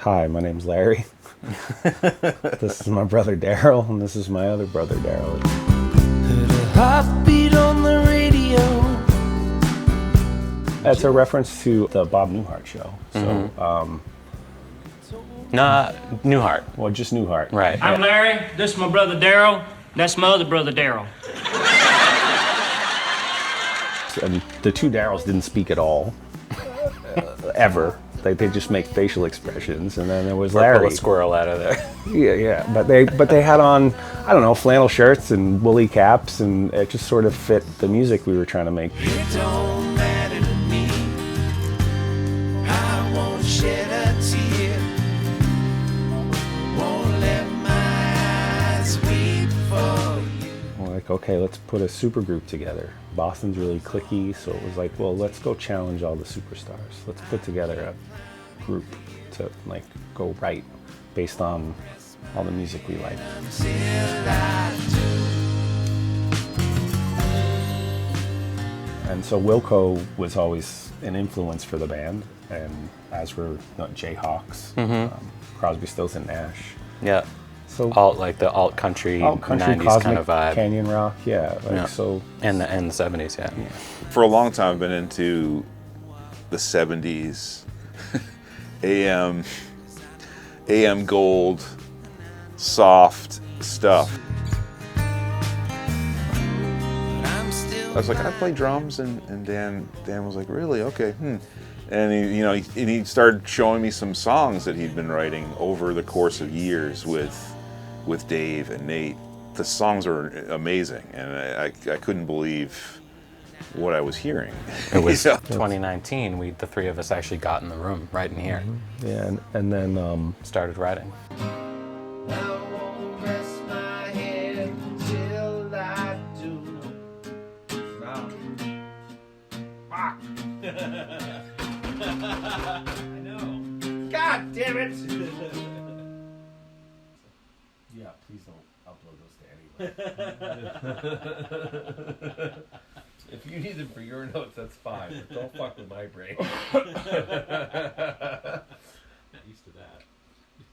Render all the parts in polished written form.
Hi, my name's Larry. This is my brother Darryl, and this is my other brother Darryl. Heard a heartbeat on the radio. That's a reference to the Bob Newhart show. So, Newhart. well, just Newhart. Right. I'm Larry. This is my brother Darryl. That's my other brother Darryl. And the two Darryls didn't speak at all, ever. They just make facial expressions, and then there was Larry. Pull a squirrel out of there. Yeah. But they had on, I don't know, flannel shirts and woolly caps, and it just sort of fit the music we were trying to make. It don't matter to me. I won't shed a tear. Won't let my eyes weep for you. We're like, okay, let's put a supergroup together. Boston's really cliquey, so it was like, well, let's go challenge all the superstars. Let's put together a group to like go write based on all the music we like. And so Wilco was always an influence for the band, and as were Jayhawks, Crosby, Stills and Nash. Yeah. So Like the alt country, country 90s cosmic kind of vibe. canyon rock, yeah. So. And the 70s, yeah. For a long time, I've been into the 70s, AM gold, soft stuff. I was like, I play drums, and Dan was like, really? Okay. And he started showing me some songs that he'd been writing over the course of years with Dave and Nate. The songs are amazing, and I couldn't believe what I was hearing. It was 2019. The three of us actually got in the room right in here. Yeah, and then Started writing. I won't rest my head till I do. Fuck. I know. God damn it! yeah, please don't upload those to anybody. If you need them for your notes, that's fine, but don't fuck with my brain. Not used to that.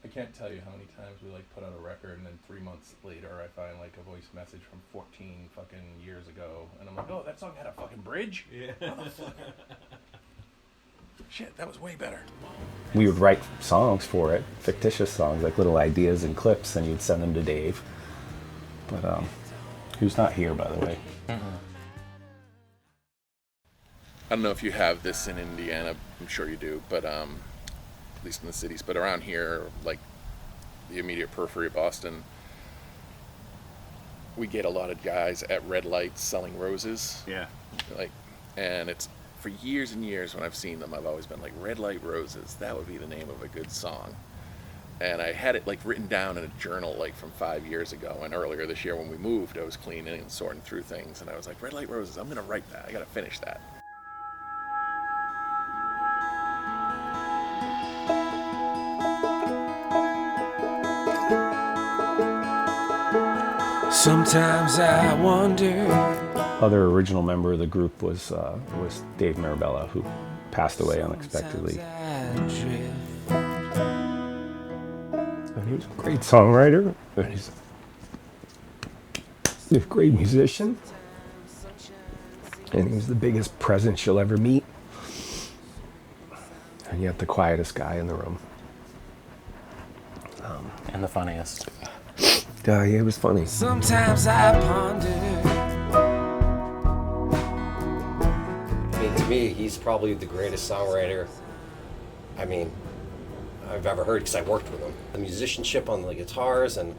I can't tell you how many times we like put out a record and then 3 months later I find like a voice message from 14 fucking years ago, and I'm like, oh, that song had a fucking bridge? Yeah. Motherfucker. Shit, that was way better. We would write songs for it, fictitious songs, like little ideas and clips, and you'd send them to Dave. But who's not here, by the way. I don't know if you have this in Indiana, I'm sure you do, but at least in the cities, but around here, like the immediate periphery of Boston, we get a lot of guys at red lights selling roses. Yeah. And it's for years and years when I've seen them, I've always been like, Red Light Roses, that would be the name of a good song. And I had it like written down in a journal like from 5 years ago, and earlier this year when we moved, I was cleaning and sorting through things, and I was like, Red Light Roses, I'm gonna write that, I gotta finish that. Sometimes I wonder. Other original member of the group was Dave Mirabella, who passed away unexpectedly. And he was a great songwriter, and he's a great musician, and he was the biggest presence you'll ever meet, and yet the quietest guy in the room. And the funniest. Yeah, it was funny. Sometimes I ponder. I mean, to me, he's probably the greatest songwriter, I've ever heard, because I worked with him. The musicianship on the guitars and,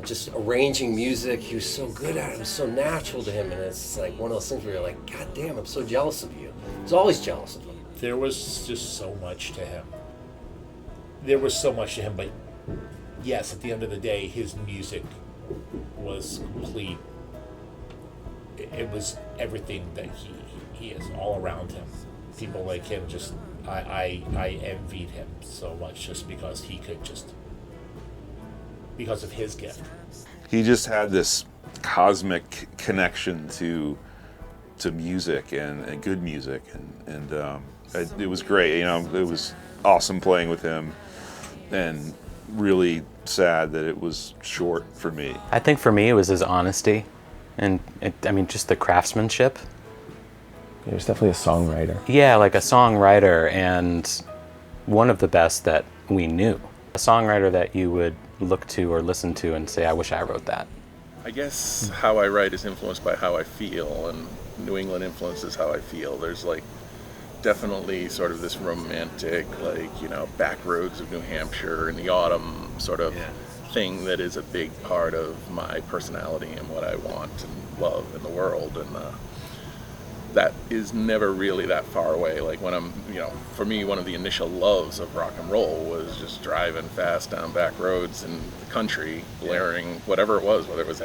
just arranging music, he was so good at it. It was so natural to him, and it's like one of those things where you're like, God damn, I'm so jealous of you. I was always jealous of him. There was just so much to him. But yes, at the end of the day, his music was complete. It was everything that he is all around him. People like him, just I envied him so much just because he could because of his gift. He just had this cosmic connection to music and good music, and it was great. It was awesome playing with him. and really sad that it was short for me. I think for me it was his honesty, and just the craftsmanship. He was definitely a songwriter. Yeah, like a songwriter, and one of the best that we knew. A songwriter that you would look to or listen to and say, I wish I wrote that. I guess how I write is influenced by how I feel, and New England influences how I feel. There's like definitely sort of this romantic, like, back roads of New Hampshire in the autumn sort of thing that is a big part of my personality and what I want and love in the world. And that is never really that far away. Like when I'm, for me, one of the initial loves of rock and roll was just driving fast down back roads in the country, blaring whatever it was, whether it was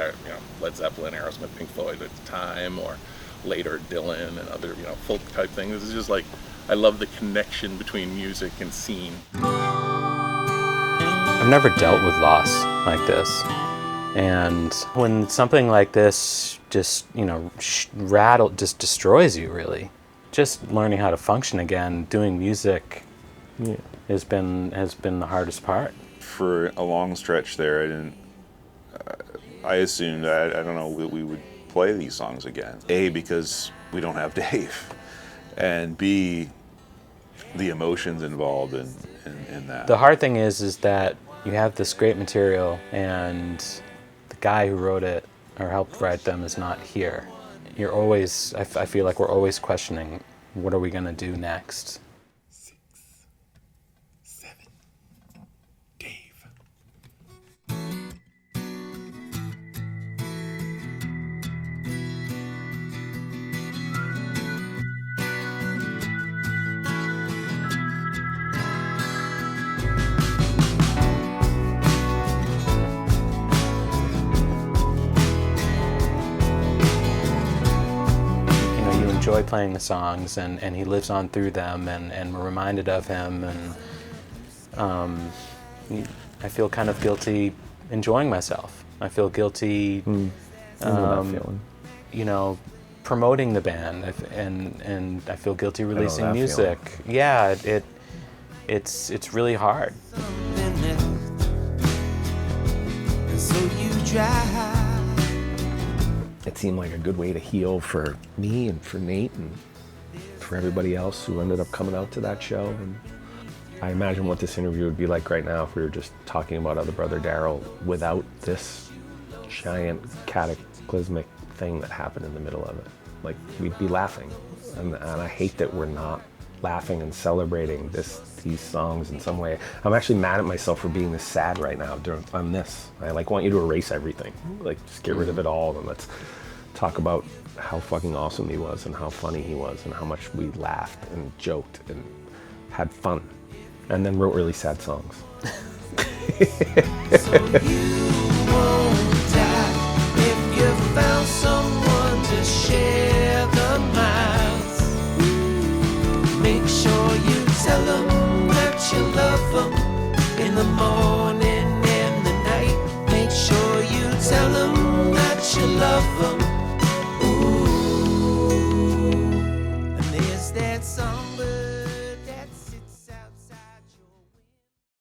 Led Zeppelin, Aerosmith, Pink Floyd at the time, or later Dylan and other folk type things. It's just like I love the connection between music and scene. I've never dealt with loss like this, and when something like this just just destroys you, really, just learning how to function again, doing music, has been the hardest part. For a long stretch there, I assumed that I don't know that we would play these songs again. A, because we don't have Dave, and B, the emotions involved in that. The hard thing is that you have this great material, and the guy who wrote it or helped write them is not here. You're always, I feel like we're always questioning, what are we gonna do next? 6, 7, Dave. Enjoy playing the songs, and he lives on through them, and we're reminded of him, and I feel kind of guilty enjoying myself. I feel guilty, I know that feeling. Promoting the band, and I feel guilty releasing that music. feeling. Yeah, it's really hard. And so you try. It seemed like a good way to heal for me and for Nate and for everybody else who ended up coming out to that show. And I imagine what this interview would be like right now if we were just talking about Other Brother Darryl without this giant cataclysmic thing that happened in the middle of it. Like, we'd be laughing. And I hate that we're not laughing and celebrating these songs in some way. I'm actually mad at myself for being this sad right now on this. I want you to erase everything. Just get rid of it all, and let's talk about how fucking awesome he was and how funny he was and how much we laughed and joked and had fun, and then wrote really sad songs. So you